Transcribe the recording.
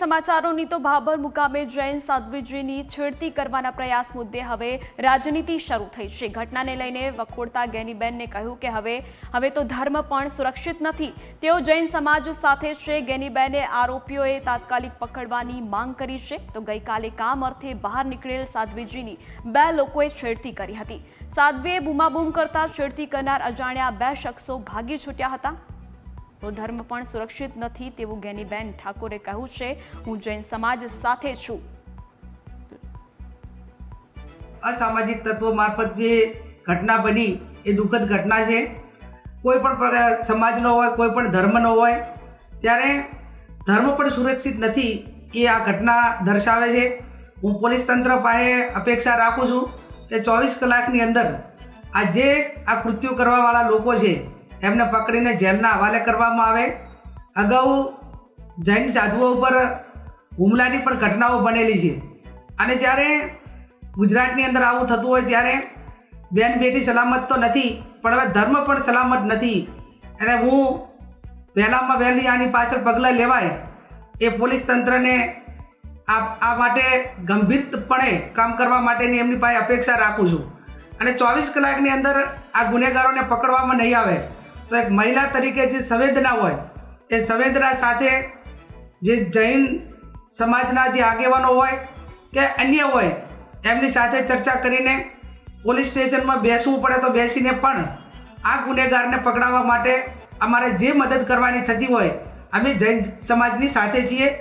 સમાચારોની તો ભાભર મુકામે જૈન સાધ્વીજીની છેડતી કરવાના પ્રયાસ મુદ્દે હવે રાજનીતિ શરૂ થઈ છે। ઘટનાને લઈને વખોડતા ગેનીબેનને કહ્યું કે હવે તો ધર્મ પણ સુરક્ષિત નથી। તેઓ જૈન સમાજ સાથે છે। ગેનીબેને આરોપીઓએ તાત્કાલિક પકડવાની માંગ કરી છે। તો ગઈકાલે કામ અર્થે બહાર નીકળેલ સાધ્વીજીની બે લોકોએ છેડતી કરી હતી। સાધ્વીએ બૂમાબૂમ કરતા છેડતી કરનાર અજાણ્યા બે શખ્સો ભાગી છૂટ્યા હતા। તો ધર્મ પણ સુરક્ષિત નથી તેવું ગેનીબેન ઠાકોરે કહ્યું છે। હું જૈન સમાજ સાથે છું। અસામાજિક તત્વો મારફત જે ઘટના બની એ દુઃખદ ઘટના છે। કોઈ પણ સમાજનો હોય, કોઈ પણ ધર્મનો હોય, ત્યારે ધર્મ પણ સુરક્ષિત નથી એ આ ઘટના દર્શાવે છે। હું પોલીસ તંત્ર પાસે અપેક્ષા રાખું છું કે 24 કલાકની અંદર આ જે આ કૃત્યો કરવાવાળા લોકો છે એમને પકડીને જેલના હવાલે કરવામાં આવે। અગાઉ જૈન સાધુઓ ઉપર હુમલાની પણ ઘટનાઓ બનેલી છે અને જ્યારે ગુજરાતની અંદર આવું થતું હોય ત્યારે બેન બેટી સલામત તો નથી, પણ હવે ધર્મ પણ સલામત નથી। અને હું વહેલામાં વહેલી આની પાછળ પગલાં લેવાય એ પોલીસ તંત્રને આ માટે ગંભીરપણે કામ કરવા માટેની એમની પાસે અપેક્ષા રાખું છું। અને 24 કલાકની અંદર આ ગુનેગારોને પકડવામાં નહીં આવે તો એક મહિલા તરીકે જે સંવેદના હોય એ સંવેદના સાથે જે જૈન સમાજના જે આગેવાનો હોય કે અન્ય હોય એમની સાથે ચર્ચા કરીને પોલીસ સ્ટેશનમાં બેસવું પડે તો બેસીને પણ આ ગુનેગારને પકડાવવા માટે અમારે જે મદદ કરવાની થતી હોય અમે જૈન સમાજની સાથે છીએ।